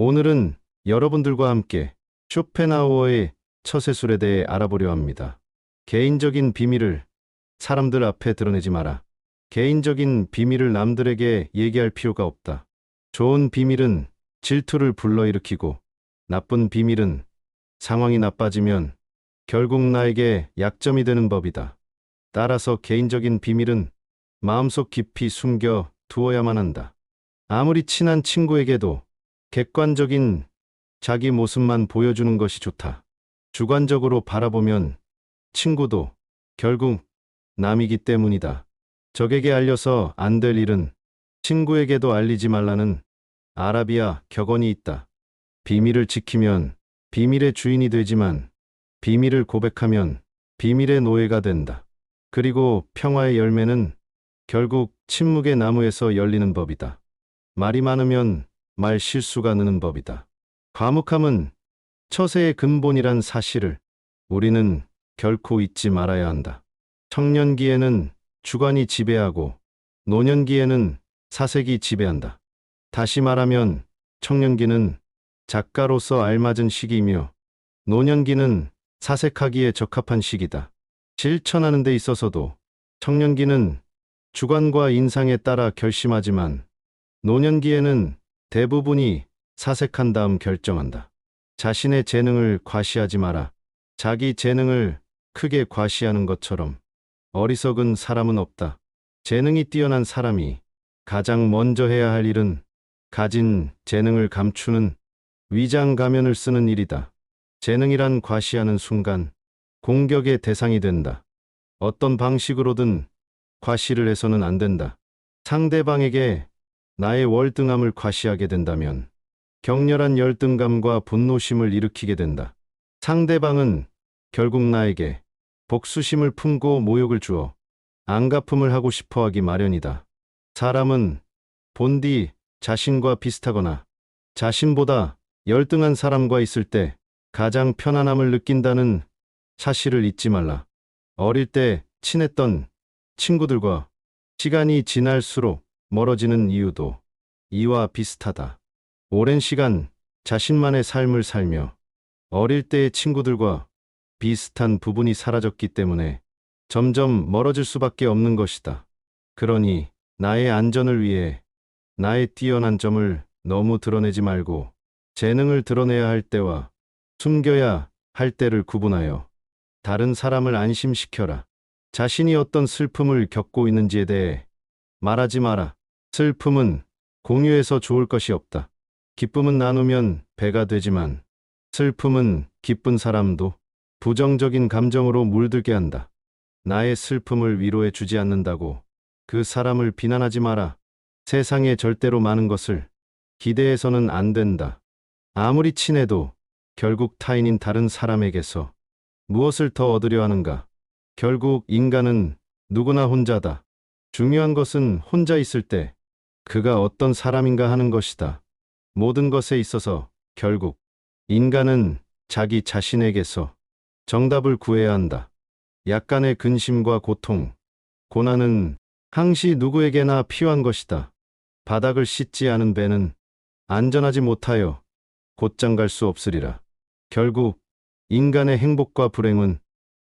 오늘은 여러분들과 함께 쇼펜하우어의 처세술에 대해 알아보려 합니다. 개인적인 비밀을 사람들 앞에 드러내지 마라. 개인적인 비밀을 남들에게 얘기할 필요가 없다. 좋은 비밀은 질투를 불러일으키고 나쁜 비밀은 상황이 나빠지면 결국 나에게 약점이 되는 법이다. 따라서 개인적인 비밀은 마음속 깊이 숨겨 두어야만 한다. 아무리 친한 친구에게도 객관적인 자기 모습만 보여주는 것이 좋다. 주관적으로 바라보면 친구도 결국 남이기 때문이다. 적에게 알려서 안 될 일은 친구에게도 알리지 말라는 아라비아 격언이 있다. 비밀을 지키면 비밀의 주인이 되지만 비밀을 고백하면 비밀의 노예가 된다. 그리고 평화의 열매는 결국 침묵의 나무에서 열리는 법이다. 말이 많으면 말 실수가 느는 법이다. 과묵함은 처세의 근본이란 사실을 우리는 결코 잊지 말아야 한다. 청년기에는 주관이 지배하고 노년기에는 사색이 지배한다. 다시 말하면 청년기는 작가로서 알맞은 시기이며 노년기는 사색하기에 적합한 시기다. 실천하는 데 있어서도 청년기는 주관과 인상에 따라 결심하지만 노년기에는 대부분이 사색한 다음 결정한다. 자신의 재능을 과시하지 마라. 자기 재능을 크게 과시하는 것처럼 어리석은 사람은 없다. 재능이 뛰어난 사람이 가장 먼저 해야 할 일은 가진 재능을 감추는 위장 가면을 쓰는 일이다. 재능이란 과시하는 순간 공격의 대상이 된다. 어떤 방식으로든 과시를 해서는 안 된다. 상대방에게 나의 월등함을 과시하게 된다면 격렬한 열등감과 분노심을 일으키게 된다. 상대방은 결국 나에게 복수심을 품고 모욕을 주어 안갚음을 하고 싶어 하기 마련이다. 사람은 본디 자신과 비슷하거나 자신보다 열등한 사람과 있을 때 가장 편안함을 느낀다는 사실을 잊지 말라. 어릴 때 친했던 친구들과 시간이 지날수록 멀어지는 이유도 이와 비슷하다. 오랜 시간 자신만의 삶을 살며 어릴 때의 친구들과 비슷한 부분이 사라졌기 때문에 점점 멀어질 수밖에 없는 것이다. 그러니 나의 안전을 위해 나의 뛰어난 점을 너무 드러내지 말고 재능을 드러내야 할 때와 숨겨야 할 때를 구분하여 다른 사람을 안심시켜라. 자신이 어떤 슬픔을 겪고 있는지에 대해 말하지 마라. 슬픔은 공유해서 좋을 것이 없다. 기쁨은 나누면 배가 되지만 슬픔은 기쁜 사람도 부정적인 감정으로 물들게 한다. 나의 슬픔을 위로해 주지 않는다고 그 사람을 비난하지 마라. 세상에 절대로 많은 것을 기대해서는 안 된다. 아무리 친해도 결국 타인인 다른 사람에게서 무엇을 더 얻으려 하는가? 결국 인간은 누구나 혼자다. 중요한 것은 혼자 있을 때 그가 어떤 사람인가 하는 것이다. 모든 것에 있어서 결국 인간은 자기 자신에게서 정답을 구해야 한다. 약간의 근심과 고통, 고난은 항시 누구에게나 필요한 것이다. 바닥을 씻지 않은 배는 안전하지 못하여 곧장 갈 수 없으리라. 결국 인간의 행복과 불행은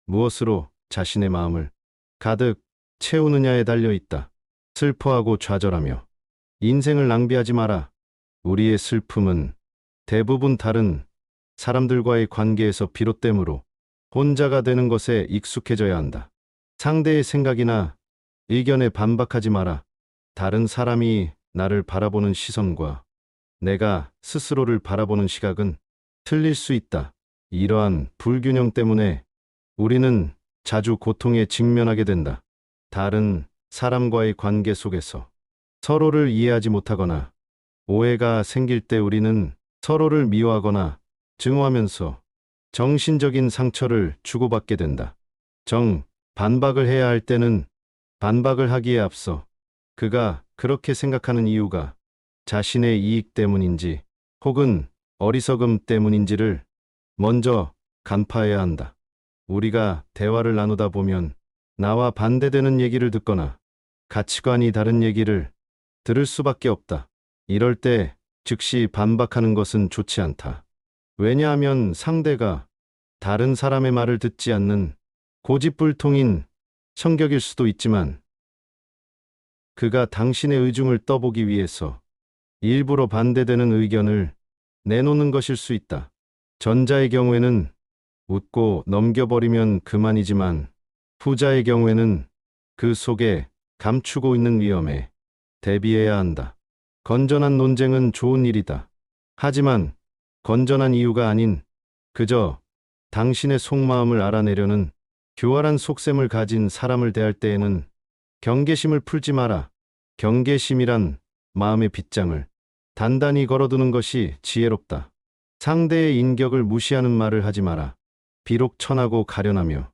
무엇으로 자신의 마음을 가득 채우느냐에 달려 있다. 슬퍼하고 좌절하며 인생을 낭비하지 마라. 우리의 슬픔은 대부분 다른 사람들과의 관계에서 비롯되므로 혼자가 되는 것에 익숙해져야 한다. 상대의 생각이나 의견에 반박하지 마라. 다른 사람이 나를 바라보는 시선과 내가 스스로를 바라보는 시각은 틀릴 수 있다. 이러한 불균형 때문에 우리는 자주 고통에 직면하게 된다. 다른 사람과의 관계 속에서 서로를 이해하지 못하거나 오해가 생길 때 우리는 서로를 미워하거나 증오하면서 정신적인 상처를 주고받게 된다. 반박을 해야 할 때는 반박을 하기에 앞서 그가 그렇게 생각하는 이유가 자신의 이익 때문인지 혹은 어리석음 때문인지를 먼저 간파해야 한다. 우리가 대화를 나누다 보면 나와 반대되는 얘기를 듣거나 가치관이 다른 얘기를 들을 수밖에 없다. 이럴 때 즉시 반박하는 것은 좋지 않다. 왜냐하면 상대가 다른 사람의 말을 듣지 않는 고집불통인 성격일 수도 있지만 그가 당신의 의중을 떠보기 위해서 일부러 반대되는 의견을 내놓는 것일 수 있다. 전자의 경우에는 웃고 넘겨버리면 그만이지만 후자의 경우에는 그 속에 감추고 있는 위험에 대비해야 한다. 건전한 논쟁은 좋은 일이다. 하지만 건전한 이유가 아닌 그저 당신의 속마음을 알아내려는 교활한 속셈을 가진 사람을 대할 때에는 경계심을 풀지 마라. 경계심이란 마음의 빗장을 단단히 걸어두는 것이 지혜롭다. 상대의 인격을 무시하는 말을 하지 마라. 비록 천하고 가련하며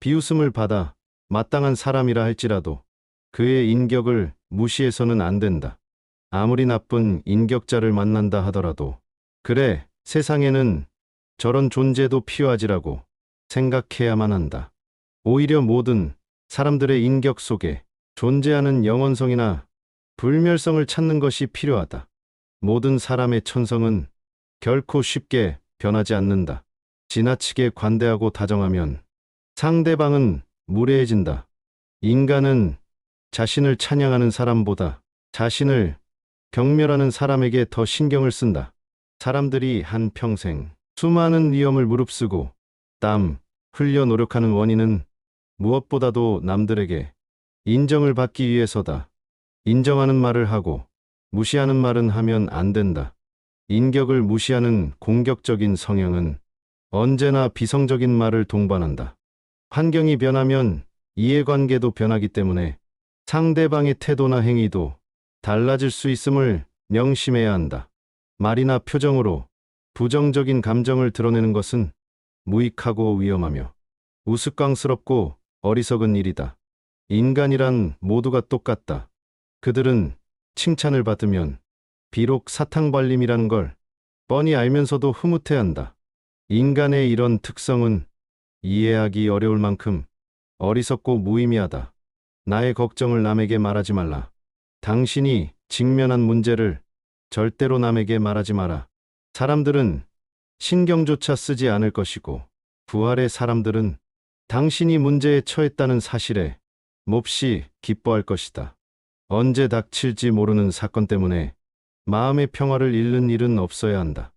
비웃음을 받아 마땅한 사람이라 할지라도 그의 인격을 무시해서는 안 된다. 아무리 나쁜 인격자를 만난다 하더라도 그래, 세상에는 저런 존재도 필요하지라고 생각해야만 한다. 오히려 모든 사람들의 인격 속에 존재하는 영원성이나 불멸성을 찾는 것이 필요하다. 모든 사람의 천성은 결코 쉽게 변하지 않는다. 지나치게 관대하고 다정하면 상대방은 무례해진다. 인간은 자신을 찬양하는 사람보다 자신을 경멸하는 사람에게 더 신경을 쓴다. 사람들이 한평생 수많은 위험을 무릅쓰고 땀 흘려 노력하는 원인은 무엇보다도 남들에게 인정을 받기 위해서다. 인정하는 말을 하고 무시하는 말은 하면 안 된다. 인격을 무시하는 공격적인 성향은 언제나 비성적인 말을 동반한다. 환경이 변하면 이해관계도 변하기 때문에 상대방의 태도나 행위도 달라질 수 있음을 명심해야 한다. 말이나 표정으로 부정적인 감정을 드러내는 것은 무익하고 위험하며 우스꽝스럽고 어리석은 일이다. 인간이란 모두가 똑같다. 그들은 칭찬을 받으면 비록 사탕발림이라는 걸 뻔히 알면서도 흐뭇해한다. 인간의 이런 특성은 이해하기 어려울 만큼 어리석고 무의미하다. 나의 걱정을 남에게 말하지 말라. 당신이 직면한 문제를 절대로 남에게 말하지 마라. 사람들은 신경조차 쓰지 않을 것이고 부활의 사람들은 당신이 문제에 처했다는 사실에 몹시 기뻐할 것이다. 언제 닥칠지 모르는 사건 때문에 마음의 평화를 잃는 일은 없어야 한다.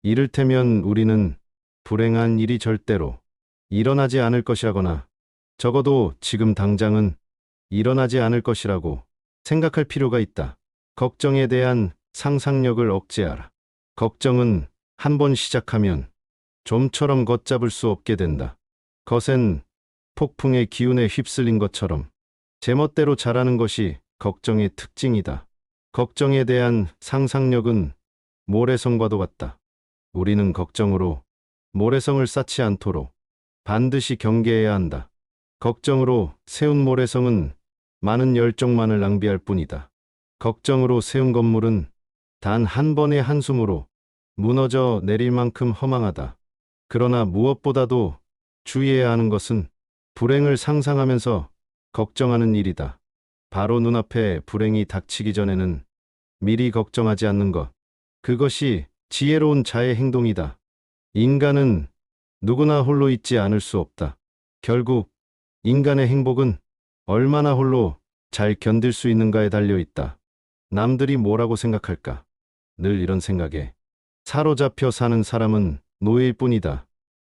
이를테면 우리는 불행한 일이 절대로 일어나지 않을 것이라거나 적어도 지금 당장은 일어나지 않을 것이라고 생각할 필요가 있다. 걱정에 대한 상상력을 억제하라. 걱정은 한 번 시작하면 좀처럼 걷잡을 수 없게 된다. 거센 폭풍의 기운에 휩쓸린 것처럼 제멋대로 자라는 것이 걱정의 특징이다. 걱정에 대한 상상력은 모래성과도 같다. 우리는 걱정으로 모래성을 쌓지 않도록 반드시 경계해야 한다. 걱정으로 세운 모래성은 많은 열정만을 낭비할 뿐이다. 걱정으로 세운 건물은 단 한 번의 한숨으로 무너져 내릴 만큼 허망하다. 그러나 무엇보다도 주의해야 하는 것은 불행을 상상하면서 걱정하는 일이다. 바로 눈앞에 불행이 닥치기 전에는 미리 걱정하지 않는 것. 그것이 지혜로운 자의 행동이다. 인간은 누구나 홀로 있지 않을 수 없다. 결국 인간의 행복은 얼마나 홀로 잘 견딜 수 있는가에 달려 있다. 남들이 뭐라고 생각할까? 늘 이런 생각에 사로잡혀 사는 사람은 노예일 뿐이다.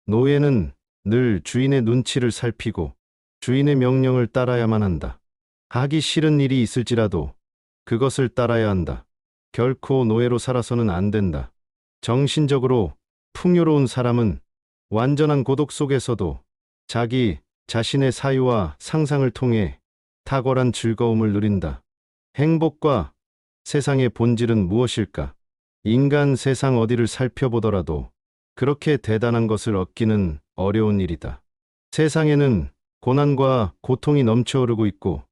노예는 늘 주인의 눈치를 살피고 주인의 명령을 따라야만 한다. 하기 싫은 일이 있을지라도 그것을 따라야 한다. 결코 노예로 살아서는 안 된다. 정신적으로 풍요로운 사람은 완전한 고독 속에서도 자기 자신의 사유와 상상을 통해 탁월한 즐거움을 누린다. 행복과 세상의 본질은 무엇일까? 인간 세상 어디를 살펴보더라도 그렇게 대단한 것을 얻기는 어려운 일이다. 세상에는 고난과 고통이 넘쳐흐르고 있고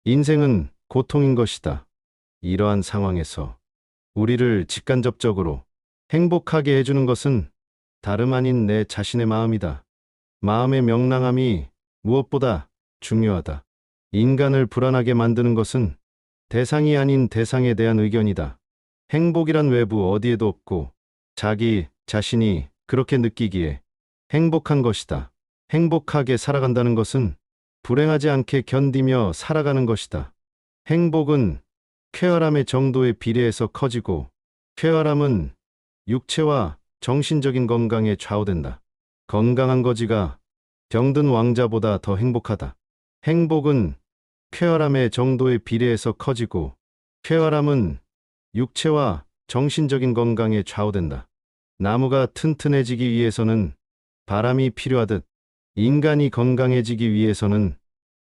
인생은 고통인 것이다. 이러한 상황에서 우리를 직간접적으로 행복하게 해주는 것은 다름 아닌 내 자신의 마음이다. 마음의 명랑함이 무엇보다 중요하다. 인간을 불안하게 만드는 것은 대상이 아닌 대상에 대한 의견이다. 행복이란 외부 어디에도 없고 자기 자신이 그렇게 느끼기에 행복한 것이다. 행복하게 살아간다는 것은 불행하지 않게 견디며 살아가는 것이다. 행복은 쾌활함의 정도에 비례해서 커지고 쾌활함은 육체와 정신적인 건강에 좌우된다. 건강한 거지가 병든 왕자보다 더 행복하다. 행복은 쾌활함의 정도에 비례해서 커지고 쾌활함은 육체와 정신적인 건강에 좌우된다. 나무가 튼튼해지기 위해서는 바람이 필요하듯 인간이 건강해지기 위해서는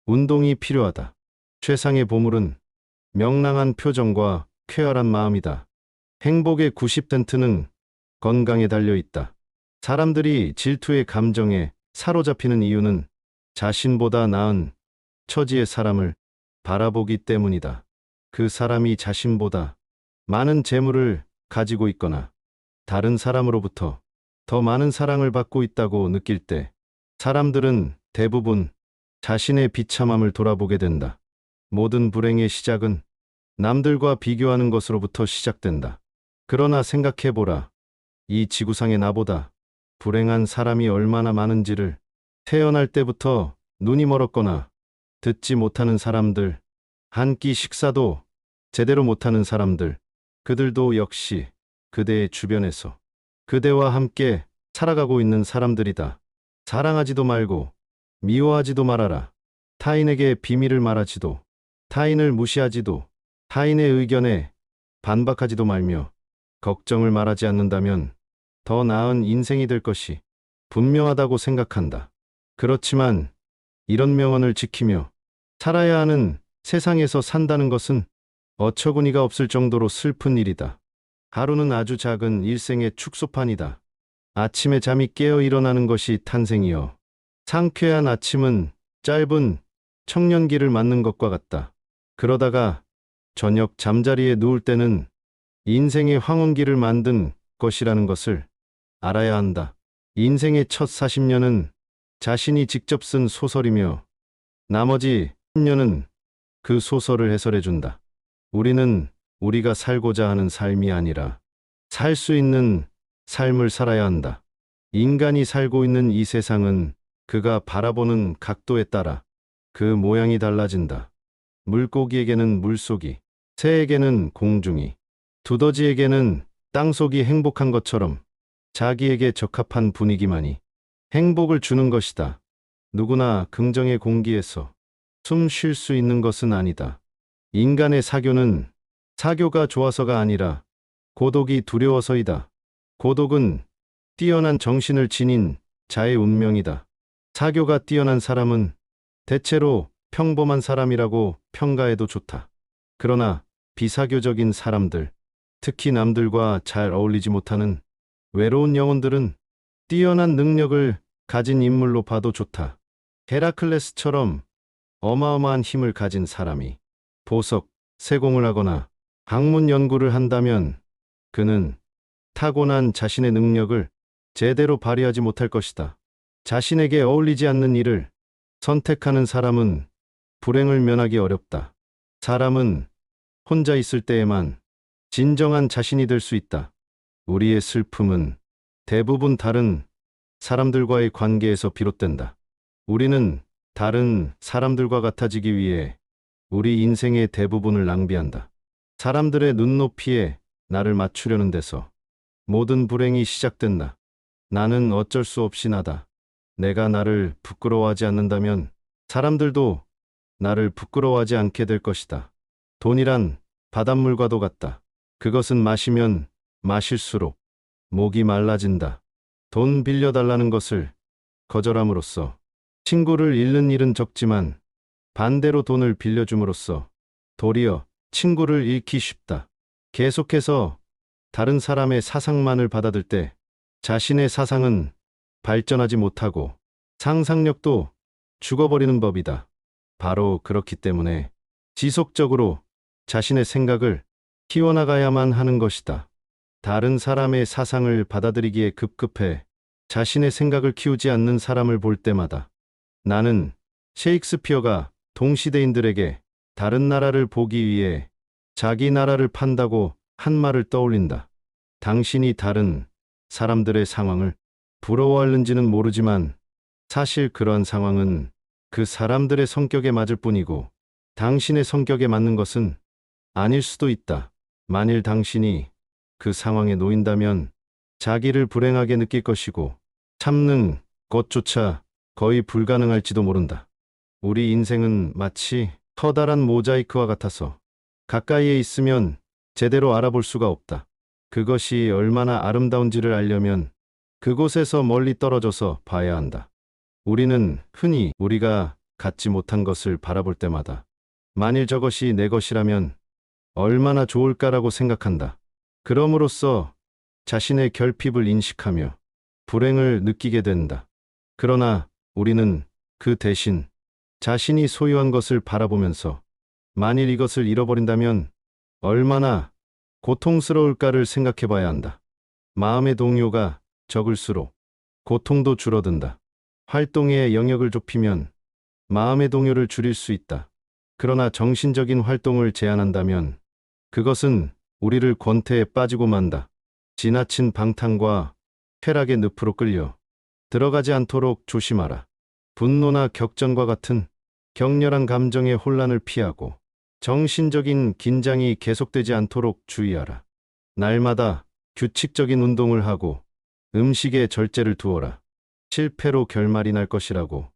운동이 필요하다. 최상의 보물은 명랑한 표정과 쾌활한 마음이다. 행복의 90%는 건강에 달려 있다. 사람들이 질투의 감정에 사로잡히는 이유는 자신보다 나은 처지의 사람을 바라보기 때문이다. 그 사람이 자신보다 많은 재물을 가지고 있거나 다른 사람으로부터 더 많은 사랑을 받고 있다고 느낄 때 사람들은 대부분 자신의 비참함을 돌아보게 된다. 모든 불행의 시작은 남들과 비교하는 것으로부터 시작된다. 그러나 생각해보라. 이 지구상에 나보다 불행한 사람이 얼마나 많은지를. 태어날 때부터 눈이 멀었거나 듣지 못하는 사람들, 한 끼 식사도 제대로 못하는 사람들, 그들도 역시 그대의 주변에서 그대와 함께 살아가고 있는 사람들이다. 사랑하지도 말고 미워하지도 말아라. 타인에게 비밀을 말하지도, 타인을 무시하지도, 타인의 의견에 반박하지도 말며 걱정을 말하지 않는다면 더 나은 인생이 될 것이 분명하다고 생각한다. 그렇지만 이런 명언을 지키며 살아야 하는 세상에서 산다는 것은 어처구니가 없을 정도로 슬픈 일이다. 하루는 아주 작은 일생의 축소판이다. 아침에 잠이 깨어 일어나는 것이 탄생이여. 상쾌한 아침은 짧은 청년기를 맞는 것과 같다. 그러다가 저녁 잠자리에 누울 때는 인생의 황혼기를 만든 것이라는 것을 알아야 한다. 인생의 첫 40년은 자신이 직접 쓴 소설이며 나머지 10년은 그 소설을 해설해준다. 우리는 우리가 살고자 하는 삶이 아니라 살 수 있는 삶을 살아야 한다. 인간이 살고 있는 이 세상은 그가 바라보는 각도에 따라 그 모양이 달라진다. 물고기에게는 물속이, 새에게는 공중이, 두더지에게는 땅속이 행복한 것처럼 자기에게 적합한 분위기만이 행복을 주는 것이다. 누구나 긍정의 공기에서 숨 쉴 수 있는 것은 아니다. 인간의 사교는 사교가 좋아서가 아니라 고독이 두려워서이다. 고독은 뛰어난 정신을 지닌 자의 운명이다. 사교가 뛰어난 사람은 대체로 평범한 사람이라고 평가해도 좋다. 그러나 비사교적인 사람들, 특히 남들과 잘 어울리지 못하는 외로운 영혼들은 뛰어난 능력을 가진 인물로 봐도 좋다. 헤라클레스처럼 어마어마한 힘을 가진 사람이 보석, 세공을 하거나 학문 연구를 한다면 그는 타고난 자신의 능력을 제대로 발휘하지 못할 것이다. 자신에게 어울리지 않는 일을 선택하는 사람은 불행을 면하기 어렵다. 사람은 혼자 있을 때에만 진정한 자신이 될 수 있다. 우리의 슬픔은 대부분 다른 사람들과의 관계에서 비롯된다. 우리는 다른 사람들과 같아지기 위해 우리 인생의 대부분을 낭비한다. 사람들의 눈높이에 나를 맞추려는 데서 모든 불행이 시작된다. 나는 어쩔 수 없이 나다. 내가 나를 부끄러워하지 않는다면 사람들도 나를 부끄러워하지 않게 될 것이다. 돈이란 바닷물과도 같다. 그것은 마시면 마실수록 목이 말라진다. 돈 빌려달라는 것을 거절함으로써 친구를 잃는 일은 적지만 반대로 돈을 빌려줌으로써 도리어 친구를 잃기 쉽다. 계속해서 다른 사람의 사상만을 받아들 때 자신의 사상은 발전하지 못하고 상상력도 죽어버리는 법이다. 바로 그렇기 때문에 지속적으로 자신의 생각을 키워나가야만 하는 것이다. 다른 사람의 사상을 받아들이기에 급급해 자신의 생각을 키우지 않는 사람을 볼 때마다 나는 셰익스피어가 동시대인들에게 다른 나라를 보기 위해 자기 나라를 판다고 한 말을 떠올린다. 당신이 다른 사람들의 상황을 부러워하는지는 모르지만 사실 그러한 상황은 그 사람들의 성격에 맞을 뿐이고 당신의 성격에 맞는 것은 아닐 수도 있다. 만일 당신이 그 상황에 놓인다면 자기를 불행하게 느낄 것이고 참는 것조차 거의 불가능할지도 모른다. 우리 인생은 마치 커다란 모자이크와 같아서 가까이에 있으면 제대로 알아볼 수가 없다. 그것이 얼마나 아름다운지를 알려면 그곳에서 멀리 떨어져서 봐야 한다. 우리는 흔히 우리가 갖지 못한 것을 바라볼 때마다 만일 저것이 내 것이라면 얼마나 좋을까라고 생각한다. 그럼으로써 자신의 결핍을 인식하며 불행을 느끼게 된다. 그러나 우리는 그 대신 자신이 소유한 것을 바라보면서 만일 이것을 잃어버린다면 얼마나 고통스러울까를 생각해 봐야 한다. 마음의 동요가 적을수록 고통도 줄어든다. 활동의 영역을 좁히면 마음의 동요를 줄일 수 있다. 그러나 정신적인 활동을 제한한다면 그것은 우리를 권태에 빠지고 만다. 지나친 방탕과 쾌락의 늪으로 끌려 들어가지 않도록 조심하라. 분노나 격전과 같은 격렬한 감정의 혼란을 피하고 정신적인 긴장이 계속되지 않도록 주의하라. 날마다 규칙적인 운동을 하고 음식에 절제를 두어라. 실패로 결말이 날 것이라고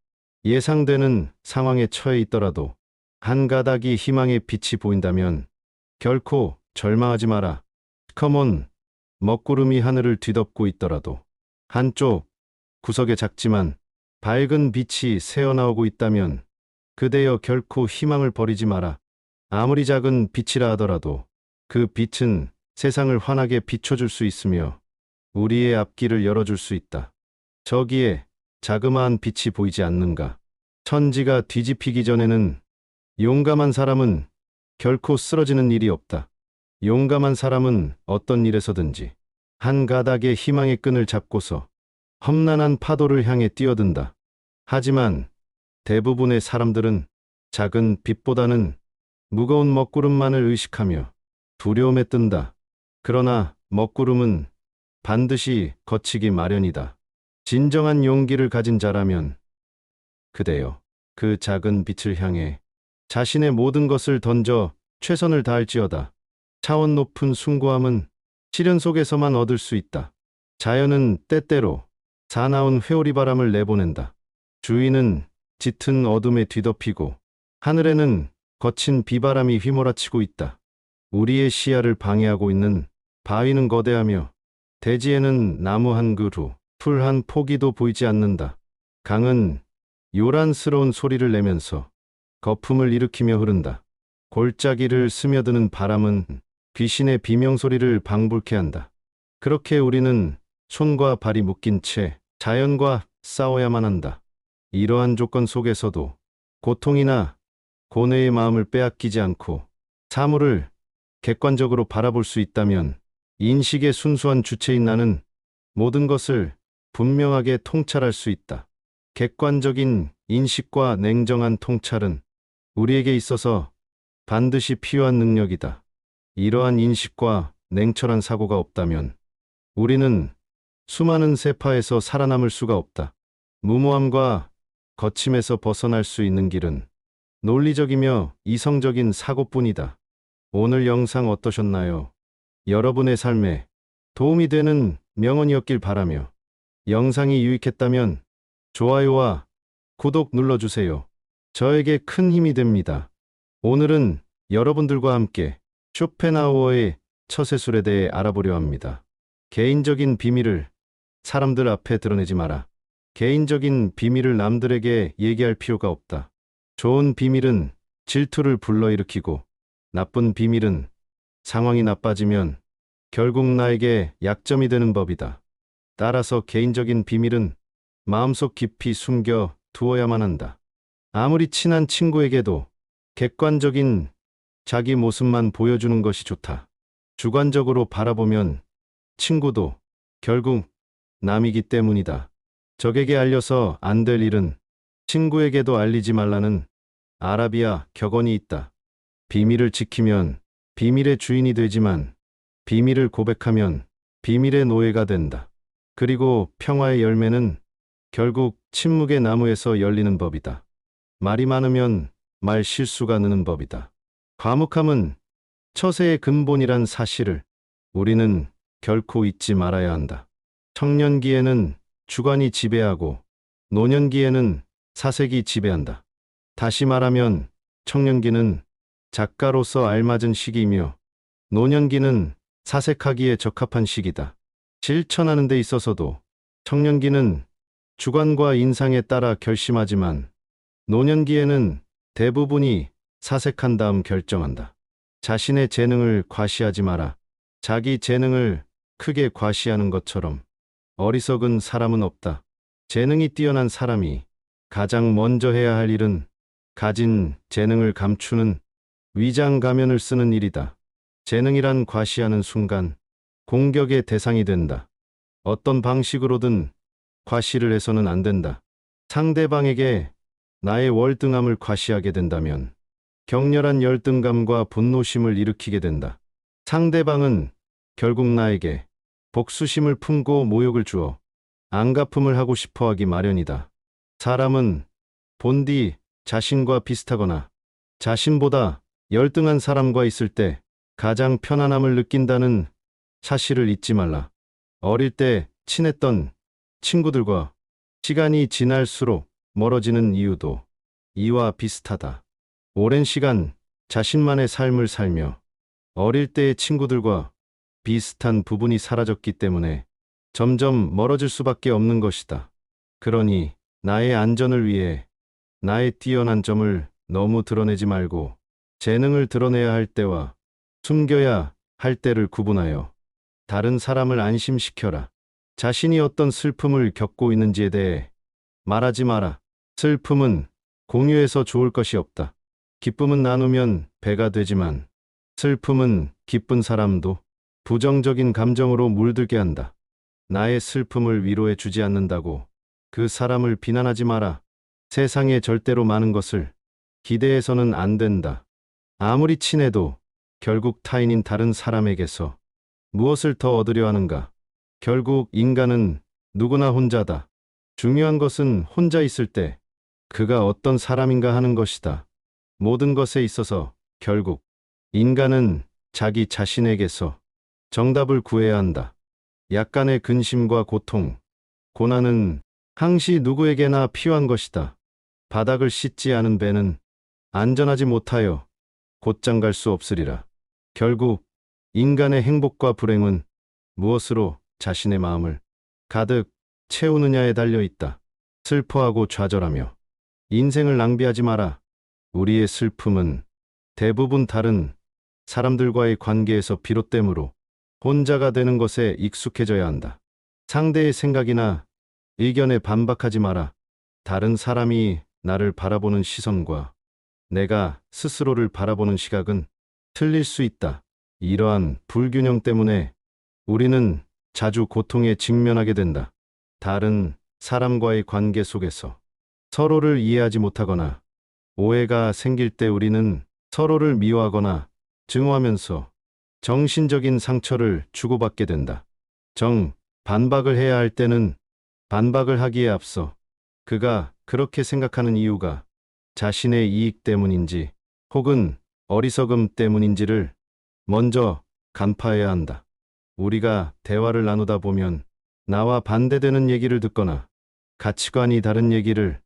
예상되는 상황에 처해 있더라도 한 가닥이 희망의 빛이 보인다면 결코 절망하지 마라. 컴온, 먹구름이 하늘을 뒤덮고 있더라도 한쪽 구석에 작지만 밝은 빛이 새어나오고 있다면 그대여 결코 희망을 버리지 마라. 아무리 작은 빛이라 하더라도 그 빛은 세상을 환하게 비춰줄 수 있으며 우리의 앞길을 열어줄 수 있다. 저기에 자그마한 빛이 보이지 않는가? 천지가 뒤집히기 전에는 용감한 사람은 결코 쓰러지는 일이 없다. 용감한 사람은 어떤 일에서든지 한 가닥의 희망의 끈을 잡고서 험난한 파도를 향해 뛰어든다. 하지만 대부분의 사람들은 작은 빛보다는 무거운 먹구름만을 의식하며 두려움에 뜬다. 그러나 먹구름은 반드시 거치기 마련이다. 진정한 용기를 가진 자라면 그대여 그 작은 빛을 향해 자신의 모든 것을 던져 최선을 다할지어다. 차원 높은 숭고함은 시련 속에서만 얻을 수 있다. 자연은 때때로 사나운 회오리 바람을 내보낸다. 주위는 짙은 어둠에 뒤덮이고 하늘에는 거친 비바람이 휘몰아치고 있다. 우리의 시야를 방해하고 있는 바위는 거대하며 대지에는 나무 한 그루, 풀 한 포기도 보이지 않는다. 강은 요란스러운 소리를 내면서 거품을 일으키며 흐른다. 골짜기를 스며드는 바람은 귀신의 비명소리를 방불케 한다. 그렇게 우리는 손과 발이 묶인 채 자연과 싸워야만 한다. 이러한 조건 속에서도 고통이나 고뇌의 마음을 빼앗기지 않고 사물을 객관적으로 바라볼 수 있다면 인식의 순수한 주체인 나는 모든 것을 분명하게 통찰할 수 있다. 객관적인 인식과 냉정한 통찰은 우리에게 있어서 반드시 필요한 능력이다. 이러한 인식과 냉철한 사고가 없다면 우리는 수많은 세파에서 살아남을 수가 없다. 무모함과 거침에서 벗어날 수 있는 길은 논리적이며 이성적인 사고뿐이다. 오늘 영상 어떠셨나요? 여러분의 삶에 도움이 되는 명언이었길 바라며 영상이 유익했다면 좋아요와 구독 눌러주세요. 저에게 큰 힘이 됩니다. 오늘은 여러분들과 함께 쇼펜하우어의 처세술에 대해 알아보려 합니다. 개인적인 비밀을 사람들 앞에 드러내지 마라. 개인적인 비밀을 남들에게 얘기할 필요가 없다. 좋은 비밀은 질투를 불러일으키고 나쁜 비밀은 상황이 나빠지면 결국 나에게 약점이 되는 법이다. 따라서 개인적인 비밀은 마음속 깊이 숨겨 두어야만 한다. 아무리 친한 친구에게도 객관적인 자기 모습만 보여주는 것이 좋다. 주관적으로 바라보면 친구도 결국 남이기 때문이다. 적에게 알려서 안 될 일은 친구에게도 알리지 말라는 아라비아 격언이 있다. 비밀을 지키면 비밀의 주인이 되지만 비밀을 고백하면 비밀의 노예가 된다. 그리고 평화의 열매는 결국 침묵의 나무에서 열리는 법이다. 말이 많으면 말 실수가 느는 법이다. 과묵함은 처세의 근본이란 사실을 우리는 결코 잊지 말아야 한다. 청년기에는 주관이 지배하고 노년기에는 사색이 지배한다. 다시 말하면 청년기는 작가로서 알맞은 시기이며 노년기는 사색하기에 적합한 시기다. 실천하는 데 있어서도 청년기는 주관과 인상에 따라 결심하지만 노년기에는 대부분이 사색한 다음 결정한다. 자신의 재능을 과시하지 마라. 자기 재능을 크게 과시하는 것처럼 어리석은 사람은 없다. 재능이 뛰어난 사람이 가장 먼저 해야 할 일은 가진 재능을 감추는 위장 가면을 쓰는 일이다. 재능이란 과시하는 순간 공격의 대상이 된다. 어떤 방식으로든 과시를 해서는 안 된다. 상대방에게 나의 월등함을 과시하게 된다면 격렬한 열등감과 분노심을 일으키게 된다. 상대방은 결국 나에게 복수심을 품고 모욕을 주어 안갚음을 하고 싶어 하기 마련이다. 사람은 본디 자신과 비슷하거나 자신보다 열등한 사람과 있을 때 가장 편안함을 느낀다는 사실을 잊지 말라. 어릴 때 친했던 친구들과 시간이 지날수록 멀어지는 이유도 이와 비슷하다. 오랜 시간 자신만의 삶을 살며 어릴 때의 친구들과 비슷한 부분이 사라졌기 때문에 점점 멀어질 수밖에 없는 것이다. 그러니 나의 안전을 위해 나의 뛰어난 점을 너무 드러내지 말고 재능을 드러내야 할 때와 숨겨야 할 때를 구분하여 다른 사람을 안심시켜라. 자신이 어떤 슬픔을 겪고 있는지에 대해 말하지 마라. 슬픔은 공유해서 좋을 것이 없다. 기쁨은 나누면 배가 되지만 슬픔은 기쁜 사람도 부정적인 감정으로 물들게 한다. 나의 슬픔을 위로해 주지 않는다고 그 사람을 비난하지 마라. 세상에 절대로 많은 것을 기대해서는 안 된다. 아무리 친해도 결국 타인인 다른 사람에게서 무엇을 더 얻으려 하는가? 결국 인간은 누구나 혼자다. 중요한 것은 혼자 있을 때 그가 어떤 사람인가 하는 것이다. 모든 것에 있어서 결국 인간은 자기 자신에게서 정답을 구해야 한다. 약간의 근심과 고통, 고난은 항시 누구에게나 필요한 것이다. 바닥을 씻지 않은 배는 안전하지 못하여 곧장 갈 수 없으리라. 결국 인간의 행복과 불행은 무엇으로 자신의 마음을 가득 채우느냐에 달려 있다. 슬퍼하고 좌절하며 인생을 낭비하지 마라. 우리의 슬픔은 대부분 다른 사람들과의 관계에서 비롯되므로 혼자가 되는 것에 익숙해져야 한다. 상대의 생각이나 의견에 반박하지 마라. 다른 사람이 나를 바라보는 시선과 내가 스스로를 바라보는 시각은 틀릴 수 있다. 이러한 불균형 때문에 우리는 자주 고통에 직면하게 된다. 다른 사람과의 관계 속에서 서로를 이해하지 못하거나 오해가 생길 때 우리는 서로를 미워하거나 증오하면서 정신적인 상처를 주고받게 된다. 반박을 해야 할 때는 반박을 하기에 앞서 그가 그렇게 생각하는 이유가 자신의 이익 때문인지 혹은 어리석음 때문인지를 먼저 간파해야 한다. 우리가 대화를 나누다 보면 나와 반대되는 얘기를 듣거나 가치관이 다른 얘기를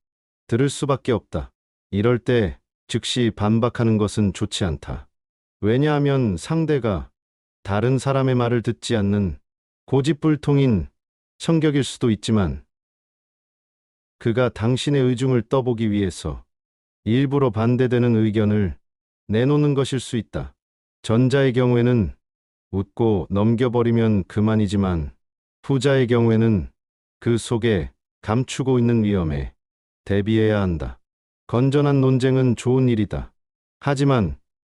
들을 수밖에 없다. 이럴 때 즉시 반박하는 것은 좋지 않다. 왜냐하면 상대가 다른 사람의 말을 듣지 않는 고집불통인 성격일 수도 있지만 그가 당신의 의중을 떠보기 위해서 일부러 반대되는 의견을 내놓는 것일 수 있다. 전자의 경우에는 웃고 넘겨버리면 그만이지만 후자의 경우에는 그 속에 감추고 있는 위험에 대비해야 한다. 건전한 논쟁은 좋은 일이다. 하지만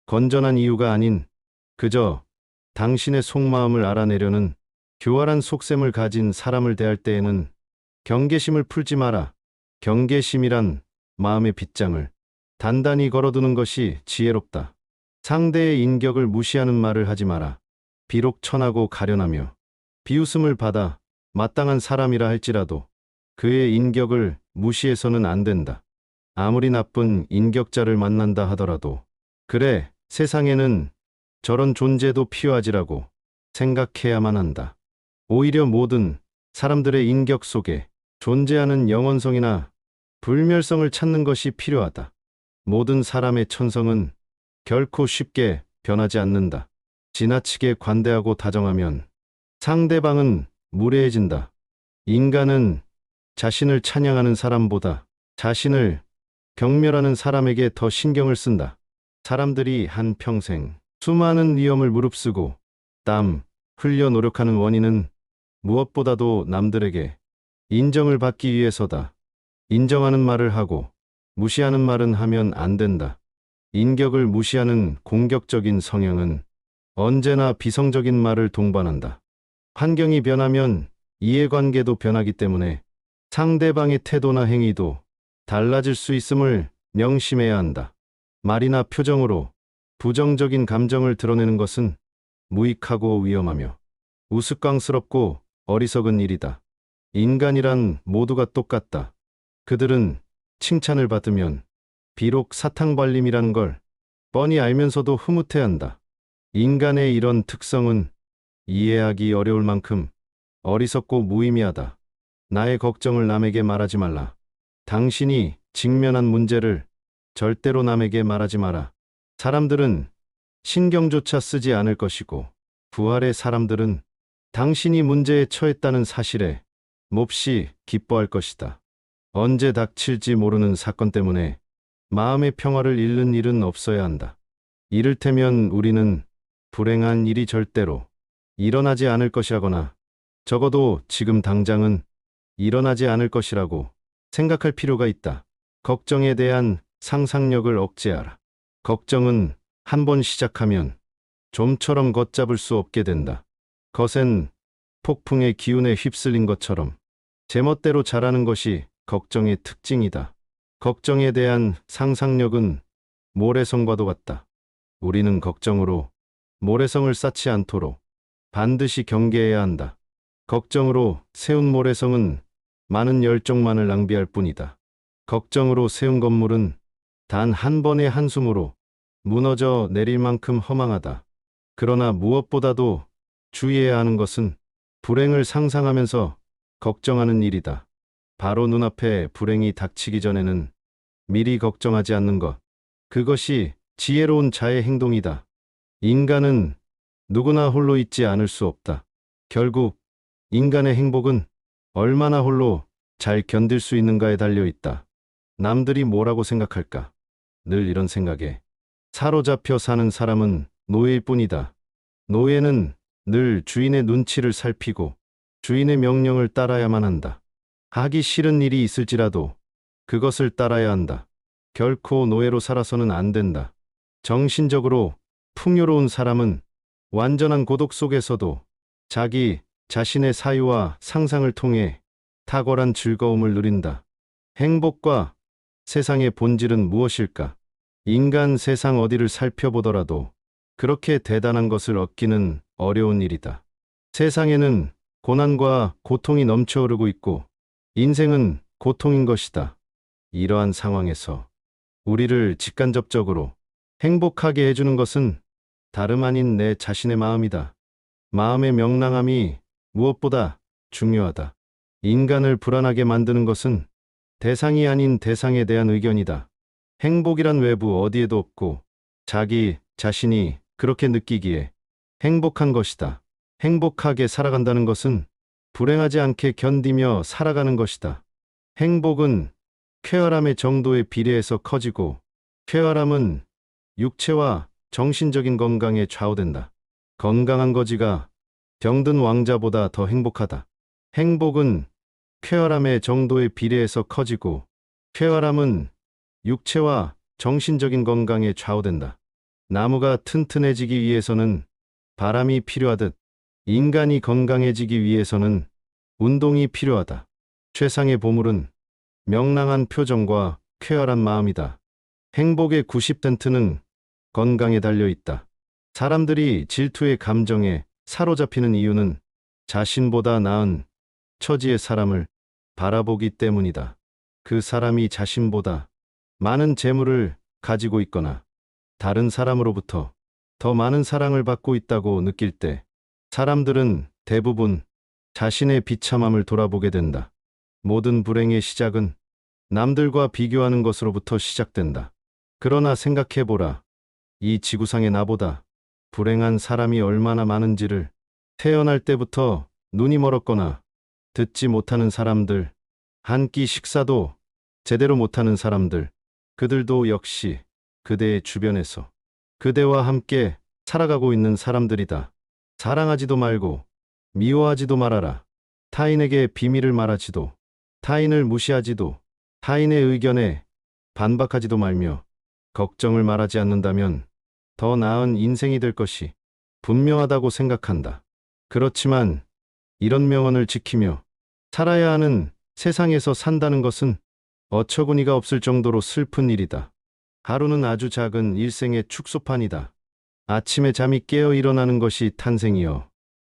건전한 이유가 아닌 그저 당신의 속마음을 알아내려는 교활한 속셈을 가진 사람을 대할 때에는 경계심을 풀지 마라. 경계심이란 마음의 빗장을 단단히 걸어두는 것이 지혜롭다. 상대의 인격을 무시하는 말을 하지 마라. 비록 천하고 가련하며 비웃음을 받아 마땅한 사람이라 할지라도 그의 인격을 무시해서는 안 된다. 아무리 나쁜 인격자를 만난다 하더라도 그래, 세상에는 저런 존재도 필요하지라고 생각해야만 한다. 오히려 모든 사람들의 인격 속에 존재하는 영원성이나 불멸성을 찾는 것이 필요하다. 모든 사람의 천성은 결코 쉽게 변하지 않는다. 지나치게 관대하고 다정하면 상대방은 무례해진다. 인간은 자신을 찬양하는 사람보다 자신을 경멸하는 사람에게 더 신경을 쓴다. 사람들이 한평생 수많은 위험을 무릅쓰고 땀 흘려 노력하는 원인은 무엇보다도 남들에게 인정을 받기 위해서다. 인정하는 말을 하고 무시하는 말은 하면 안 된다. 인격을 무시하는 공격적인 성향은 언제나 비성적인 말을 동반한다. 환경이 변하면 이해관계도 변하기 때문에 상대방의 태도나 행위도 달라질 수 있음을 명심해야 한다. 말이나 표정으로 부정적인 감정을 드러내는 것은 무익하고 위험하며 우스꽝스럽고 어리석은 일이다. 인간이란 모두가 똑같다. 그들은 칭찬을 받으면 비록 사탕발림이라는 걸 뻔히 알면서도 흐뭇해한다. 인간의 이런 특성은 이해하기 어려울 만큼 어리석고 무의미하다. 나의 걱정을 남에게 말하지 말라. 당신이 직면한 문제를 절대로 남에게 말하지 마라. 사람들은 신경조차 쓰지 않을 것이고 부활의 사람들은 당신이 문제에 처했다는 사실에 몹시 기뻐할 것이다. 언제 닥칠지 모르는 사건 때문에 마음의 평화를 잃는 일은 없어야 한다. 이를테면 우리는 불행한 일이 절대로 일어나지 않을 것이라거나 적어도 지금 당장은 일어나지 않을 것이라고 생각할 필요가 있다. 걱정에 대한 상상력을 억제하라. 걱정은 한 번 시작하면 좀처럼 걷잡을 수 없게 된다. 거센 폭풍의 기운에 휩쓸린 것처럼 제멋대로 자라는 것이 걱정의 특징이다. 걱정에 대한 상상력은 모래성과도 같다. 우리는 걱정으로 모래성을 쌓지 않도록 반드시 경계해야 한다. 걱정으로 세운 모래성은 많은 열정만을 낭비할 뿐이다. 걱정으로 세운 건물은 단 한 번의 한숨으로 무너져 내릴 만큼 허망하다. 그러나 무엇보다도 주의해야 하는 것은 불행을 상상하면서 걱정하는 일이다. 바로 눈앞에 불행이 닥치기 전에는 미리 걱정하지 않는 것. 그것이 지혜로운 자의 행동이다. 인간은 누구나 홀로 있지 않을 수 없다. 결국 인간의 행복은 얼마나 홀로 잘 견딜 수 있는가에 달려 있다. 남들이 뭐라고 생각할까? 늘 이런 생각에 사로잡혀 사는 사람은 노예일 뿐이다. 노예는 늘 주인의 눈치를 살피고 주인의 명령을 따라야만 한다. 하기 싫은 일이 있을지라도 그것을 따라야 한다. 결코 노예로 살아서는 안 된다. 정신적으로 풍요로운 사람은 완전한 고독 속에서도 자기 자신의 사유와 상상을 통해 탁월한 즐거움을 누린다. 행복과 세상의 본질은 무엇일까? 인간 세상 어디를 살펴보더라도 그렇게 대단한 것을 얻기는 어려운 일이다. 세상에는 고난과 고통이 넘쳐 흐르고 있고 인생은 고통인 것이다. 이러한 상황에서 우리를 직간접적으로 행복하게 해주는 것은 다름 아닌 내 자신의 마음이다. 마음의 명랑함이 무엇보다 중요하다. 인간을 불안하게 만드는 것은 대상이 아닌 대상에 대한 의견이다. 행복이란 외부 어디에도 없고 자기 자신이 그렇게 느끼기에 행복한 것이다. 행복하게 살아간다는 것은 불행하지 않게 견디며 살아가는 것이다. 행복은 쾌활함의 정도에 비례해서 커지고 쾌활함은 육체와 정신적인 건강에 좌우된다. 건강한 거지가 병든 왕자보다 더 행복하다. 행복은 쾌활함의 정도에 비례해서 커지고 쾌활함은 육체와 정신적인 건강에 좌우된다. 나무가 튼튼해지기 위해서는 바람이 필요하듯 인간이 건강해지기 위해서는 운동이 필요하다. 최상의 보물은 명랑한 표정과 쾌활한 마음이다. 행복의 90%는 건강에 달려 있다. 사람들이 질투의 감정에 사로잡히는 이유는 자신보다 나은 처지의 사람을 바라보기 때문이다. 그 사람이 자신보다 많은 재물을 가지고 있거나 다른 사람으로부터 더 많은 사랑을 받고 있다고 느낄 때 사람들은 대부분 자신의 비참함을 돌아보게 된다. 모든 불행의 시작은 남들과 비교하는 것으로부터 시작된다. 그러나 생각해보라. 이 지구상에 나보다 불행한 사람이 얼마나 많은지를. 태어날 때부터 눈이 멀었거나 듣지 못하는 사람들, 한 끼 식사도 제대로 못하는 사람들, 그들도 역시 그대의 주변에서 그대와 함께 살아가고 있는 사람들이다. 사랑하지도 말고 미워하지도 말아라. 타인에게 비밀을 말하지도, 타인을 무시하지도, 타인의 의견에 반박하지도 말며 걱정을 말하지 않는다면 더 나은 인생이 될 것이 분명하다고 생각한다. 그렇지만 이런 명언을 지키며 살아야 하는 세상에서 산다는 것은 어처구니가 없을 정도로 슬픈 일이다. 하루는 아주 작은 일생의 축소판이다. 아침에 잠이 깨어 일어나는 것이 탄생이여.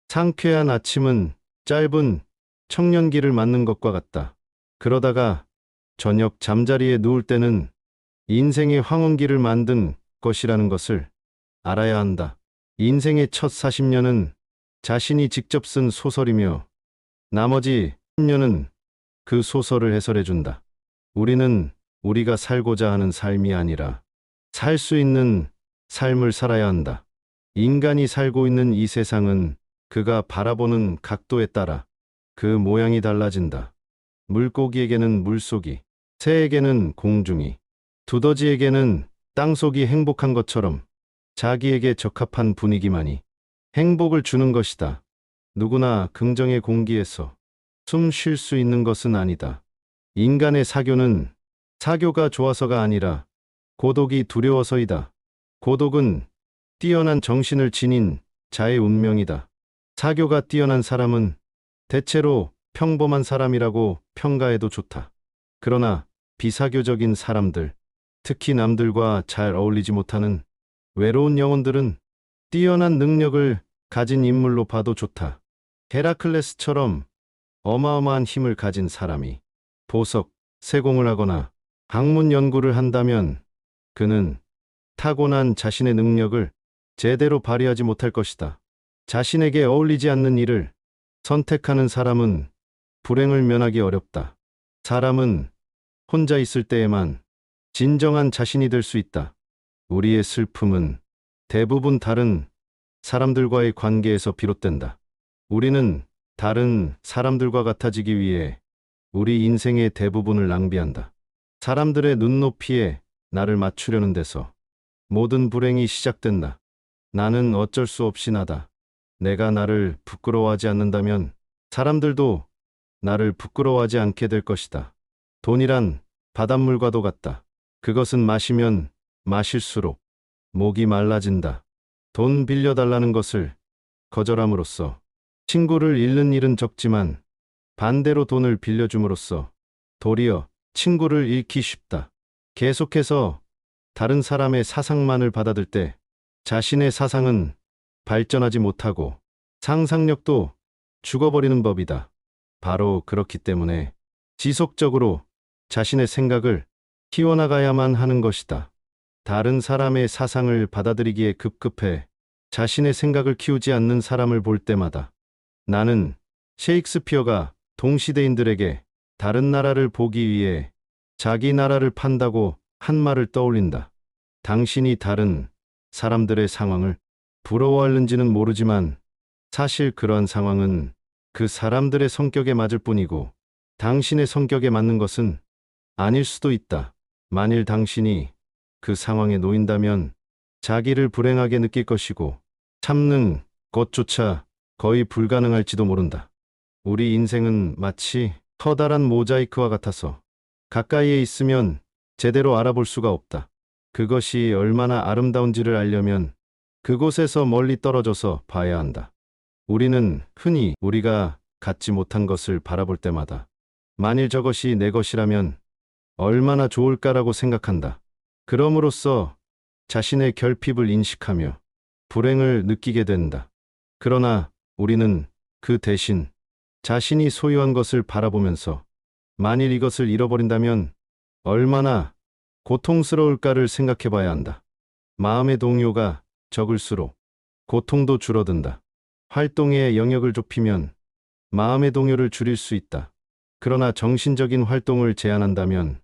상쾌한 아침은 짧은 청년기를 맞는 것과 같다. 그러다가 저녁 잠자리에 누울 때는 인생의 황혼기를 만든 것이라는 것을 알아야 한다. 인생의 첫 40년은 자신이 직접 쓴 소설이며 나머지 10년은 그 소설을 해설해준다. 우리는 우리가 살고자 하는 삶이 아니라 살 수 있는 삶을 살아야 한다. 인간이 살고 있는 이 세상은 그가 바라보는 각도에 따라 그 모양이 달라진다. 물고기에게는 물속이, 새에게는 공중이, 두더지에게는 땅속이 행복한 것처럼 자기에게 적합한 분위기만이 행복을 주는 것이다. 누구나 긍정의 공기에서 숨 쉴 수 있는 것은 아니다. 인간의 사교는 사교가 좋아서가 아니라 고독이 두려워서이다. 고독은 뛰어난 정신을 지닌 자의 운명이다. 사교가 뛰어난 사람은 대체로 평범한 사람이라고 평가해도 좋다. 그러나 비사교적인 사람들, 특히 남들과 잘 어울리지 못하는 외로운 영혼들은 뛰어난 능력을 가진 인물로 봐도 좋다. 헤라클레스처럼 어마어마한 힘을 가진 사람이 보석, 세공을 하거나 학문 연구를 한다면 그는 타고난 자신의 능력을 제대로 발휘하지 못할 것이다. 자신에게 어울리지 않는 일을 선택하는 사람은 불행을 면하기 어렵다. 사람은 혼자 있을 때에만 진정한 자신이 될 수 있다. 우리의 슬픔은 대부분 다른 사람들과의 관계에서 비롯된다. 우리는 다른 사람들과 같아지기 위해 우리 인생의 대부분을 낭비한다. 사람들의 눈높이에 나를 맞추려는 데서 모든 불행이 시작된다. 나는 어쩔 수 없이 나다. 내가 나를 부끄러워하지 않는다면 사람들도 나를 부끄러워하지 않게 될 것이다. 돈이란 바닷물과도 같다. 그것은 마시면 마실수록 목이 말라진다. 돈 빌려달라는 것을 거절함으로써 친구를 잃는 일은 적지만 반대로 돈을 빌려줌으로써 도리어 친구를 잃기 쉽다. 계속해서 다른 사람의 사상만을 받아들 때 자신의 사상은 발전하지 못하고 상상력도 죽어버리는 법이다. 바로 그렇기 때문에 지속적으로 자신의 생각을 키워나가야만 하는 것이다. 다른 사람의 사상을 받아들이기에 급급해 자신의 생각을 키우지 않는 사람을 볼 때마다 나는 셰익스피어가 동시대인들에게 다른 나라를 보기 위해 자기 나라를 판다고 한 말을 떠올린다. 당신이 다른 사람들의 상황을 부러워하는지는 모르지만 사실 그러한 상황은 그 사람들의 성격에 맞을 뿐이고 당신의 성격에 맞는 것은 아닐 수도 있다. 만일 당신이 그 상황에 놓인다면 자기를 불행하게 느낄 것이고 참는 것조차 거의 불가능할지도 모른다. 우리 인생은 마치 커다란 모자이크와 같아서 가까이에 있으면 제대로 알아볼 수가 없다. 그것이 얼마나 아름다운지를 알려면 그곳에서 멀리 떨어져서 봐야 한다. 우리는 흔히 우리가 갖지 못한 것을 바라볼 때마다 만일 저것이 내 것이라면 얼마나 좋을까라고 생각한다. 그럼으로써 자신의 결핍을 인식하며 불행을 느끼게 된다. 그러나 우리는 그 대신 자신이 소유한 것을 바라보면서 만일 이것을 잃어버린다면 얼마나 고통스러울까를 생각해 봐야 한다. 마음의 동요가 적을수록 고통도 줄어든다. 활동의 영역을 좁히면 마음의 동요를 줄일 수 있다. 그러나 정신적인 활동을 제한한다면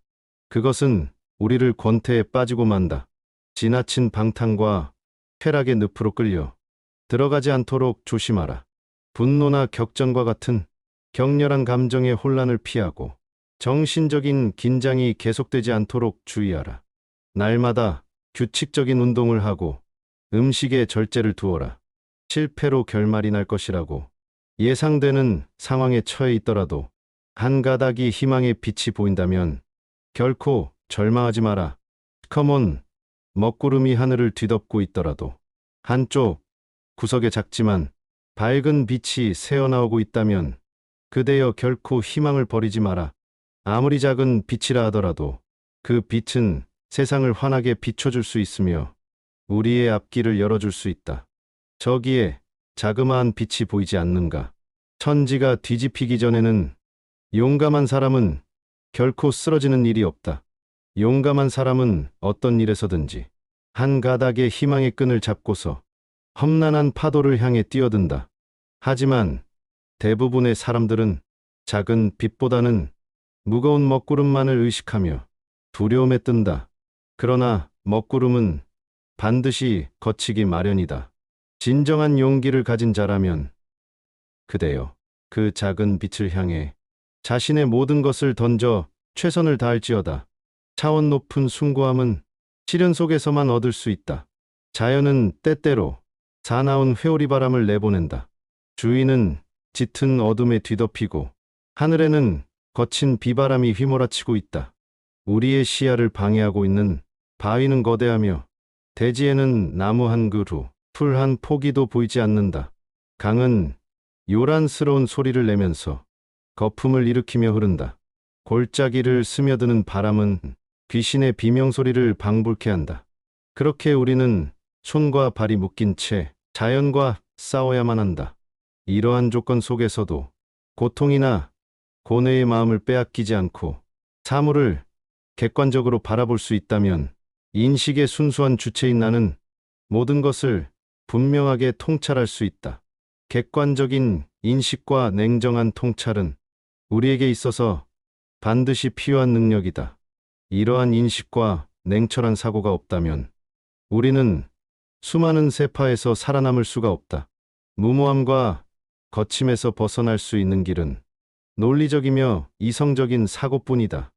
그것은 우리를 권태에 빠지고 만다. 지나친 방탕과 쾌락의 늪으로 끌려 들어가지 않도록 조심하라. 분노나 격전과 같은 격렬한 감정의 혼란을 피하고 정신적인 긴장이 계속되지 않도록 주의하라. 날마다 규칙적인 운동을 하고 음식에 절제를 두어라. 실패로 결말이 날 것이라고 예상되는 상황에 처해 있더라도 한 가닥이 희망의 빛이 보인다면 결코 절망하지 마라. 컴온, 먹구름이 하늘을 뒤덮고 있더라도 한쪽 구석에 작지만 밝은 빛이 새어나오고 있다면 그대여 결코 희망을 버리지 마라. 아무리 작은 빛이라 하더라도 그 빛은 세상을 환하게 비춰줄 수 있으며 우리의 앞길을 열어줄 수 있다. 저기에 자그마한 빛이 보이지 않는가? 천지가 뒤집히기 전에는 용감한 사람은 결코 쓰러지는 일이 없다. 용감한 사람은 어떤 일에서든지 한 가닥의 희망의 끈을 잡고서 험난한 파도를 향해 뛰어든다. 하지만 대부분의 사람들은 작은 빛보다는 무거운 먹구름만을 의식하며 두려움에 뜬다. 그러나 먹구름은 반드시 거치기 마련이다. 진정한 용기를 가진 자라면 그대여 그 작은 빛을 향해 자신의 모든 것을 던져 최선을 다할지어다. 차원 높은 숭고함은 시련 속에서만 얻을 수 있다. 자연은 때때로 사나운 회오리 바람을 내보낸다. 주위는 짙은 어둠에 뒤덮이고 하늘에는 거친 비바람이 휘몰아치고 있다. 우리의 시야를 방해하고 있는 바위는 거대하며 대지에는 나무 한 그루, 풀 한 포기도 보이지 않는다. 강은 요란스러운 소리를 내면서 거품을 일으키며 흐른다. 골짜기를 스며드는 바람은 귀신의 비명소리를 방불케 한다. 그렇게 우리는 손과 발이 묶인 채 자연과 싸워야만 한다. 이러한 조건 속에서도 고통이나 고뇌의 마음을 빼앗기지 않고 사물을 객관적으로 바라볼 수 있다면 인식의 순수한 주체인 나는 모든 것을 분명하게 통찰할 수 있다. 객관적인 인식과 냉정한 통찰은 우리에게 있어서 반드시 필요한 능력이다. 이러한 인식과 냉철한 사고가 없다면 우리는 수많은 세파에서 살아남을 수가 없다. 무모함과 거침에서 벗어날 수 있는 길은 논리적이며 이성적인 사고뿐이다.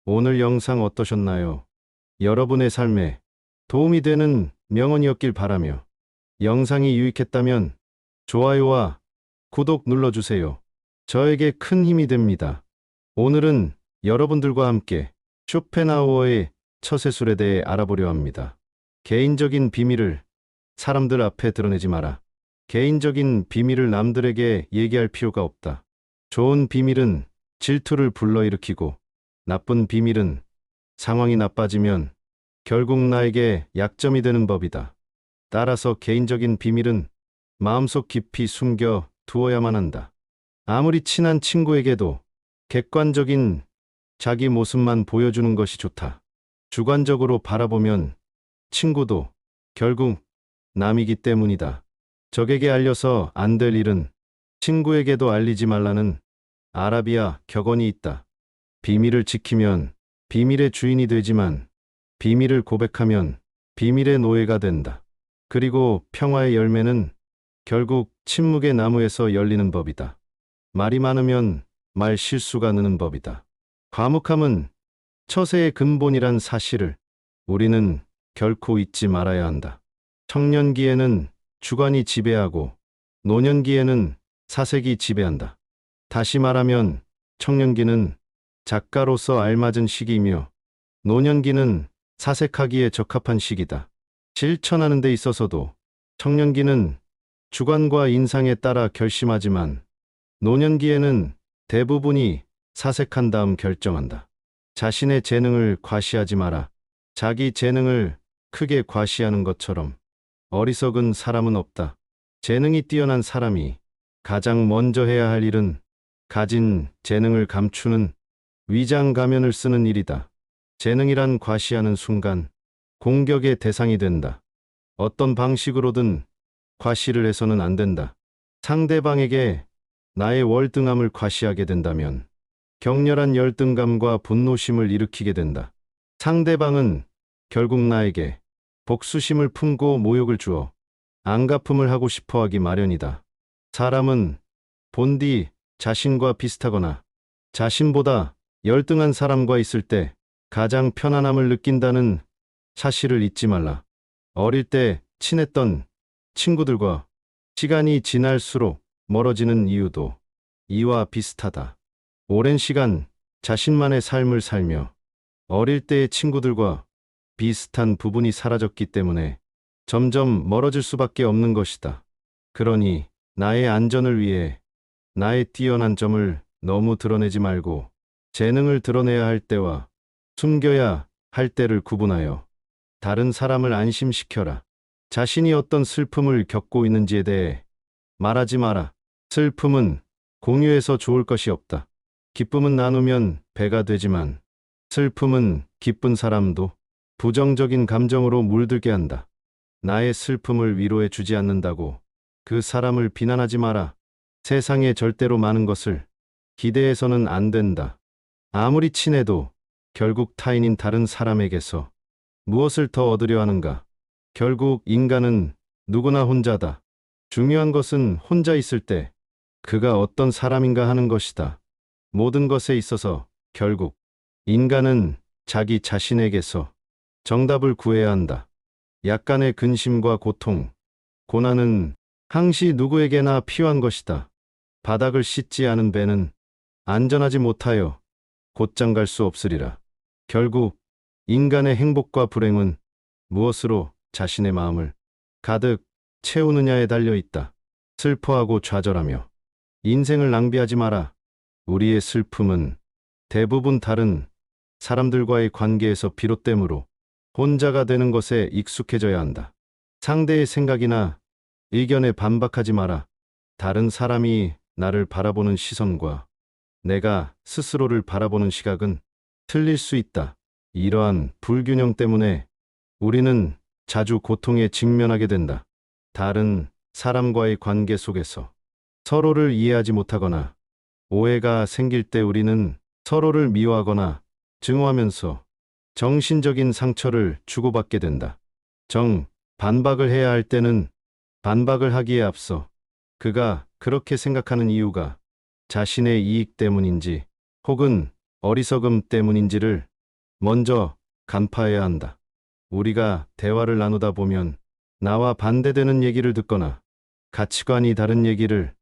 오늘 영상 어떠셨나요? 여러분의 삶에 도움이 되는 명언이었길 바라며 영상이 유익했다면 좋아요와 구독 눌러주세요. 저에게 큰 힘이 됩니다. 오늘은 여러분들과 함께 쇼펜하우어의 처세술에 대해 알아보려 합니다. 개인적인 비밀을 사람들 앞에 드러내지 마라. 개인적인 비밀을 남들에게 얘기할 필요가 없다. 좋은 비밀은 질투를 불러일으키고 나쁜 비밀은 상황이 나빠지면 결국 나에게 약점이 되는 법이다. 따라서 개인적인 비밀은 마음속 깊이 숨겨 두어야만 한다. 아무리 친한 친구에게도 객관적인 자기 모습만 보여주는 것이 좋다. 주관적으로 바라보면 친구도 결국 남이기 때문이다. 적에게 알려서 안 될 일은 친구에게도 알리지 말라는 아라비아 격언이 있다. 비밀을 지키면 비밀의 주인이 되지만 비밀을 고백하면 비밀의 노예가 된다. 그리고 평화의 열매는 결국 침묵의 나무에서 열리는 법이다. 말이 많으면 말 실수가 느는 법이다. 과묵함은 처세의 근본이란 사실을 우리는 결코 잊지 말아야 한다. 청년기에는 주관이 지배하고 노년기에는 사색이 지배한다. 다시 말하면 청년기는 작가로서 알맞은 시기이며 노년기는 사색하기에 적합한 시기다. 실천하는 데 있어서도 청년기는 주관과 인상에 따라 결심하지만 노년기에는 대부분이 사색한 다음 결정한다. 자신의 재능을 과시하지 마라. 자기 재능을 크게 과시하는 것처럼 어리석은 사람은 없다. 재능이 뛰어난 사람이 가장 먼저 해야 할 일은 가진 재능을 감추는 위장 가면을 쓰는 일이다. 재능이란 과시하는 순간 공격의 대상이 된다. 어떤 방식으로든 과시를 해서는 안 된다. 상대방에게 나의 월등함을 과시하게 된다면 격렬한 열등감과 분노심을 일으키게 된다. 상대방은 결국 나에게 복수심을 품고 모욕을 주어 안갚음을 하고 싶어 하기 마련이다. 사람은 본디 자신과 비슷하거나 자신보다 열등한 사람과 있을 때 가장 편안함을 느낀다는 사실을 잊지 말라. 어릴 때 친했던 친구들과 시간이 지날수록 멀어지는 이유도 이와 비슷하다. 오랜 시간 자신만의 삶을 살며 어릴 때의 친구들과 비슷한 부분이 사라졌기 때문에 점점 멀어질 수밖에 없는 것이다. 그러니 나의 안전을 위해 나의 뛰어난 점을 너무 드러내지 말고 재능을 드러내야 할 때와 숨겨야 할 때를 구분하여 다른 사람을 안심시켜라. 자신이 어떤 슬픔을 겪고 있는지에 대해 말하지 마라. 슬픔은 공유해서 좋을 것이 없다. 기쁨은 나누면 배가 되지만 슬픔은 기쁜 사람도 부정적인 감정으로 물들게 한다. 나의 슬픔을 위로해 주지 않는다고 그 사람을 비난하지 마라. 세상에 절대로 많은 것을 기대해서는 안 된다. 아무리 친해도 결국 타인인 다른 사람에게서 무엇을 더 얻으려 하는가? 결국 인간은 누구나 혼자다. 중요한 것은 혼자 있을 때 그가 어떤 사람인가 하는 것이다. 모든 것에 있어서 결국 인간은 자기 자신에게서 정답을 구해야 한다. 약간의 근심과 고통, 고난은 항시 누구에게나 필요한 것이다. 바닥을 씻지 않은 배는 안전하지 못하여 곧장 갈 수 없으리라. 결국 인간의 행복과 불행은 무엇으로 자신의 마음을 가득 채우느냐에 달려 있다. 슬퍼하고 좌절하며 인생을 낭비하지 마라. 우리의 슬픔은 대부분 다른 사람들과의 관계에서 비롯되므로 혼자가 되는 것에 익숙해져야 한다. 상대의 생각이나 의견에 반박하지 마라. 다른 사람이 나를 바라보는 시선과 내가 스스로를 바라보는 시각은 틀릴 수 있다. 이러한 불균형 때문에 우리는 자주 고통에 직면하게 된다. 다른 사람과의 관계 속에서 서로를 이해하지 못하거나 오해가 생길 때 우리는 서로를 미워하거나 증오하면서 정신적인 상처를 주고받게 된다. 반박을 해야 할 때는 반박을 하기에 앞서 그가 그렇게 생각하는 이유가 자신의 이익 때문인지 혹은 어리석음 때문인지를 먼저 간파해야 한다. 우리가 대화를 나누다 보면 나와 반대되는 얘기를 듣거나 가치관이 다른 얘기를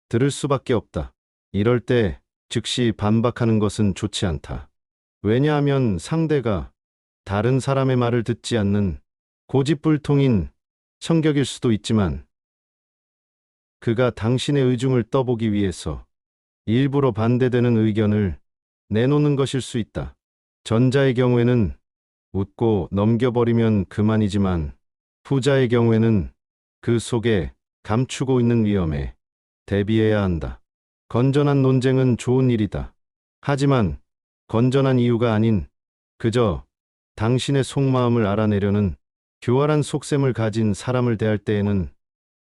들을 수밖에 없다. 이럴 때 즉시 반박하는 것은 좋지 않다. 왜냐하면 상대가 다른 사람의 말을 듣지 않는 고집불통인 성격일 수도 있지만 그가 당신의 의중을 떠보기 위해서 일부러 반대되는 의견을 내놓는 것일 수 있다. 전자의 경우에는 웃고 넘겨버리면 그만이지만 후자의 경우에는 그 속에 감추고 있는 위험에 대비해야 한다. 건전한 논쟁은 좋은 일이다. 하지만 건전한 이유가 아닌 그저 당신의 속마음을 알아내려는 교활한 속셈을 가진 사람을 대할 때에는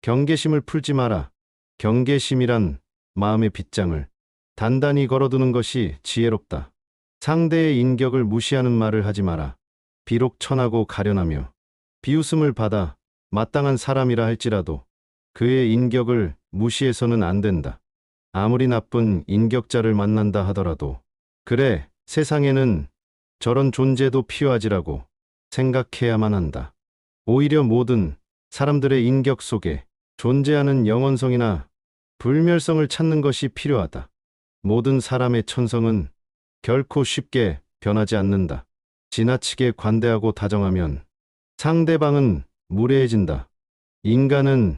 경계심을 풀지 마라. 경계심이란 마음의 빗장을 단단히 걸어두는 것이 지혜롭다. 상대의 인격을 무시하는 말을 하지 마라. 비록 천하고 가련하며 비웃음을 받아 마땅한 사람이라 할지라도 그의 인격을 무시해서는 안 된다. 아무리 나쁜 인격자를 만난다 하더라도 그래, 세상에는 저런 존재도 필요하지라고 생각해야만 한다. 오히려 모든 사람들의 인격 속에 존재하는 영원성이나 불멸성을 찾는 것이 필요하다. 모든 사람의 천성은 결코 쉽게 변하지 않는다. 지나치게 관대하고 다정하면 상대방은 무례해진다. 인간은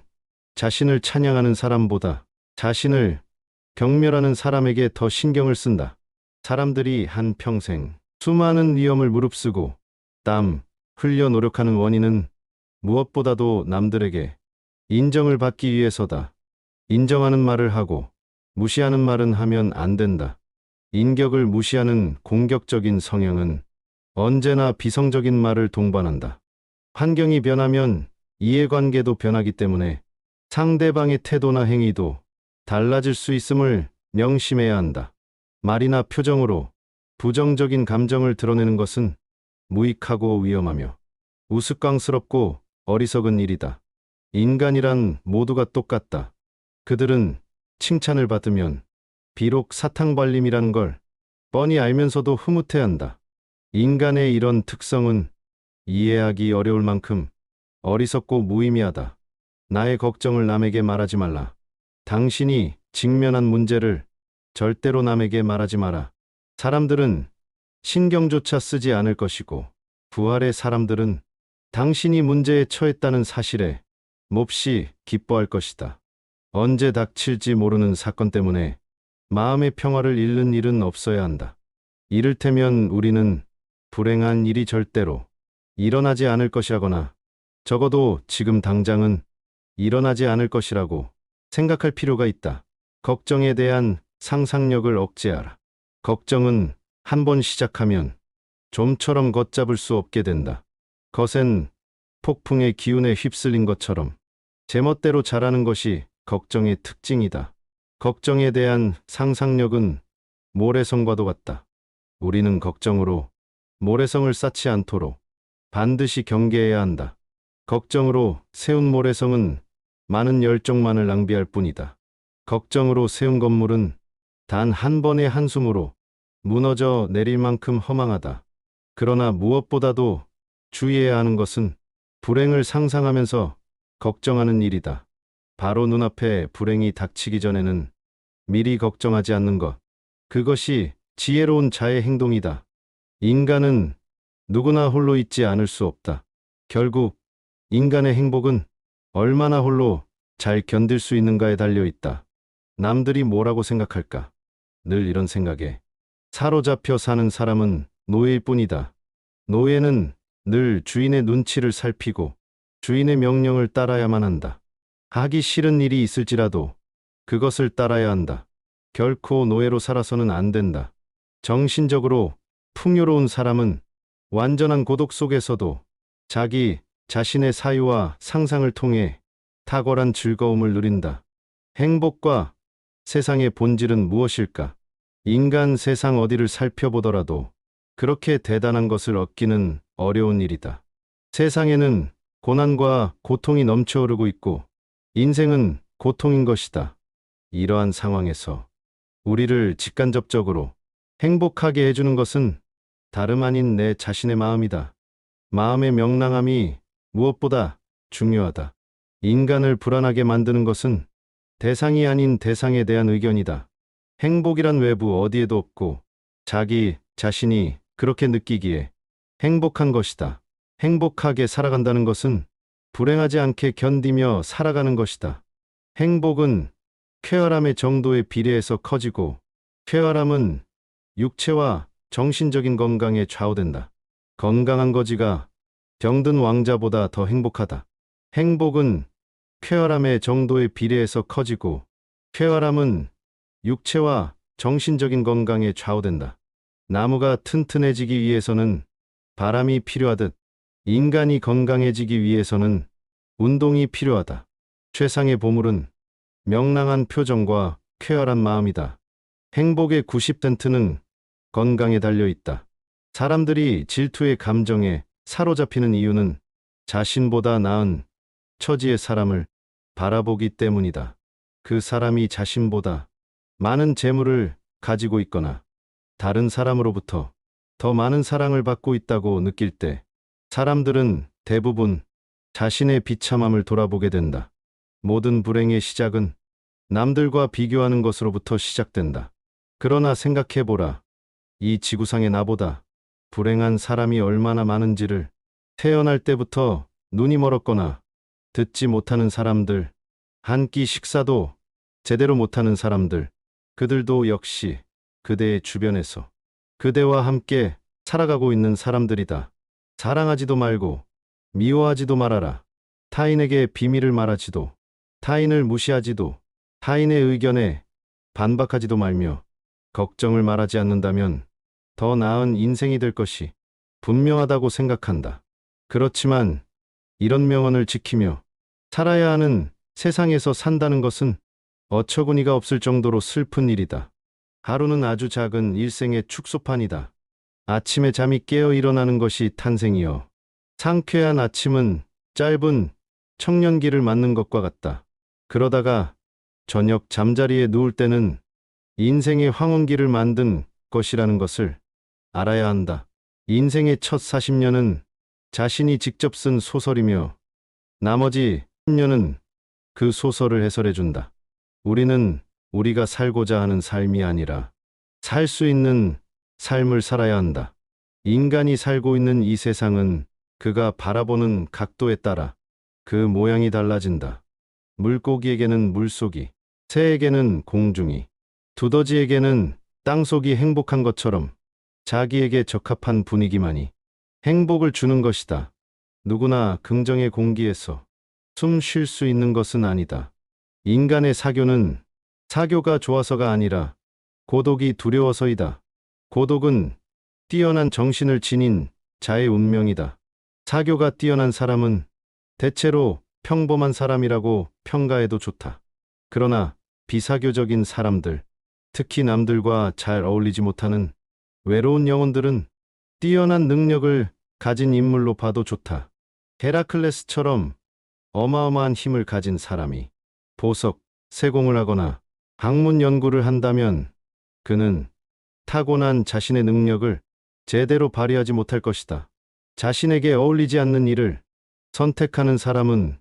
자신을 찬양하는 사람보다 자신을 경멸하는 사람에게 더 신경을 쓴다. 사람들이 한평생 수많은 위험을 무릅쓰고 땀 흘려 노력하는 원인은 무엇보다도 남들에게 인정을 받기 위해서다. 인정하는 말을 하고 무시하는 말은 하면 안 된다. 인격을 무시하는 공격적인 성향은 언제나 비성적인 말을 동반한다. 환경이 변하면 이해관계도 변하기 때문에 상대방의 태도나 행위도 달라질 수 있음을 명심해야 한다. 말이나 표정으로 부정적인 감정을 드러내는 것은 무익하고 위험하며 우스꽝스럽고 어리석은 일이다. 인간이란 모두가 똑같다. 그들은 칭찬을 받으면 비록 사탕발림이라는 걸 뻔히 알면서도 흐뭇해한다. 인간의 이런 특성은 이해하기 어려울 만큼 어리석고 무의미하다. 나의 걱정을 남에게 말하지 말라. 당신이 직면한 문제를 절대로 남에게 말하지 마라. 사람들은 신경조차 쓰지 않을 것이고 부활의 사람들은 당신이 문제에 처했다는 사실에 몹시 기뻐할 것이다. 언제 닥칠지 모르는 사건 때문에 마음의 평화를 잃는 일은 없어야 한다. 이를테면 우리는 불행한 일이 절대로 일어나지 않을 것이라거나 적어도 지금 당장은 일어나지 않을 것이라고 생각할 필요가 있다. 걱정에 대한 상상력을 억제하라. 걱정은 한 번 시작하면 좀처럼 걷잡을 수 없게 된다. 거센 폭풍의 기운에 휩쓸린 것처럼 제멋대로 자라는 것이 걱정의 특징이다. 걱정에 대한 상상력은 모래성과도 같다. 우리는 걱정으로 모래성을 쌓지 않도록 반드시 경계해야 한다. 걱정으로 세운 모래성은 많은 열정만을 낭비할 뿐이다. 걱정으로 세운 건물은 단 한 번의 한숨으로 무너져 내릴 만큼 허망하다. 그러나 무엇보다도 주의해야 하는 것은 불행을 상상하면서 걱정하는 일이다. 바로 눈앞에 불행이 닥치기 전에는 미리 걱정하지 않는 것. 그것이 지혜로운 자의 행동이다. 인간은 누구나 홀로 있지 않을 수 없다. 결국 인간의 행복은 얼마나 홀로 잘 견딜 수 있는가에 달려 있다. 남들이 뭐라고 생각할까? 늘 이런 생각에 사로잡혀 사는 사람은 노예일 뿐이다. 노예는 늘 주인의 눈치를 살피고 주인의 명령을 따라야만 한다. 하기 싫은 일이 있을지라도 그것을 따라야 한다. 결코 노예로 살아서는 안 된다. 정신적으로 풍요로운 사람은 완전한 고독 속에서도 자기 자신의 사유와 상상을 통해 탁월한 즐거움을 누린다. 행복과 세상의 본질은 무엇일까? 인간 세상 어디를 살펴보더라도 그렇게 대단한 것을 얻기는 어려운 일이다. 세상에는 고난과 고통이 넘쳐흐르고 있고 인생은 고통인 것이다. 이러한 상황에서 우리를 직간접적으로 행복하게 해주는 것은 다름 아닌 내 자신의 마음이다. 마음의 명랑함이 무엇보다 중요하다. 인간을 불안하게 만드는 것은 대상이 아닌 대상에 대한 의견이다. 행복이란 외부 어디에도 없고 자기 자신이 그렇게 느끼기에 행복한 것이다. 행복하게 살아간다는 것은 불행하지 않게 견디며 살아가는 것이다. 행복은 쾌활함의 정도에 비례해서 커지고 쾌활함은 육체와 정신적인 건강에 좌우된다. 건강한 거지가 병든 왕자보다 더 행복하다. 행복은 쾌활함의 정도에 비례해서 커지고 쾌활함은 육체와 정신적인 건강에 좌우된다. 나무가 튼튼해지기 위해서는 바람이 필요하듯 인간이 건강해지기 위해서는 운동이 필요하다. 최상의 보물은 명랑한 표정과 쾌활한 마음이다. 행복의 90%는 건강에 달려 있다. 사람들이 질투의 감정에 사로잡히는 이유는 자신보다 나은 처지의 사람을 바라보기 때문이다. 그 사람이 자신보다 많은 재물을 가지고 있거나 다른 사람으로부터 더 많은 사랑을 받고 있다고 느낄 때 사람들은 대부분 자신의 비참함을 돌아보게 된다. 모든 불행의 시작은 남들과 비교하는 것으로부터 시작된다. 그러나 생각해보라. 이 지구상에 나보다 불행한 사람이 얼마나 많은지를. 태어날 때부터 눈이 멀었거나 듣지 못하는 사람들, 한 끼 식사도 제대로 못하는 사람들, 그들도 역시 그대의 주변에서 그대와 함께 살아가고 있는 사람들이다. 사랑하지도 말고 미워하지도 말아라. 타인에게 비밀을 말하지도, 타인을 무시하지도, 타인의 의견에 반박하지도 말며 걱정을 말하지 않는다면 더 나은 인생이 될 것이 분명하다고 생각한다. 그렇지만 이런 명언을 지키며 살아야 하는 세상에서 산다는 것은 어처구니가 없을 정도로 슬픈 일이다. 하루는 아주 작은 일생의 축소판이다. 아침에 잠이 깨어 일어나는 것이 탄생이요. 상쾌한 아침은 짧은 청년기를 맞는 것과 같다. 그러다가 저녁 잠자리에 누울 때는 인생의 황혼기를 만든 것이라는 것을 알아야 한다. 인생의 첫 40년은 자신이 직접 쓴 소설이며 나머지 10년은 그 소설을 해설해준다. 우리는 우리가 살고자 하는 삶이 아니라 살 수 있는 삶을 살아야 한다. 인간이 살고 있는 이 세상은 그가 바라보는 각도에 따라 그 모양이 달라진다. 물고기에게는 물속이, 새에게는 공중이, 두더지에게는 땅속이 행복한 것처럼 자기에게 적합한 분위기만이 행복을 주는 것이다. 누구나 긍정의 공기에서 숨 쉴 수 있는 것은 아니다. 인간의 사교는 사교가 좋아서가 아니라 고독이 두려워서이다. 고독은 뛰어난 정신을 지닌 자의 운명이다. 사교가 뛰어난 사람은 대체로 평범한 사람이라고 평가해도 좋다. 그러나 비사교적인 사람들, 특히 남들과 잘 어울리지 못하는 외로운 영혼들은 뛰어난 능력을 가진 인물로 봐도 좋다. 헤라클레스처럼 어마어마한 힘을 가진 사람이 보석, 세공을 하거나 학문 연구를 한다면 그는 타고난 자신의 능력을 제대로 발휘하지 못할 것이다. 자신에게 어울리지 않는 일을 선택하는 사람은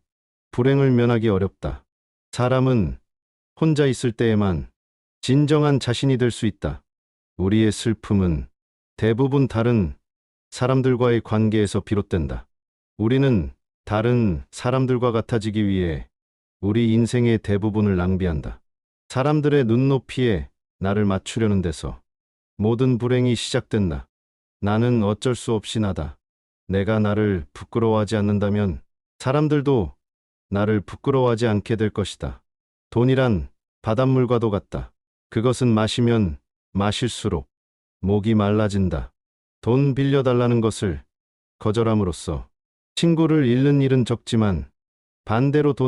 불행을 면하기 어렵다. 사람은 혼자 있을 때에만 진정한 자신이 될 수 있다. 우리의 슬픔은 대부분 다른 사람들과의 관계에서 비롯된다. 우리는 다른 사람들과 같아지기 위해 우리 인생의 대부분을 낭비한다. 사람들의 눈높이에 나를 맞추려는 데서 모든 불행이 시작된다. 나는 어쩔 수 없이 나다. 내가 나를 부끄러워하지 않는다면 사람들도 나를 부끄러워하지 않게 될 것이다. 돈이란 바닷물과도 같다. 그것은 마시면 마실수록 목이 말라진다. 돈 빌려달라는 것을 거절함으로써 친구를 잃는 일은 적지만 반대로 돈을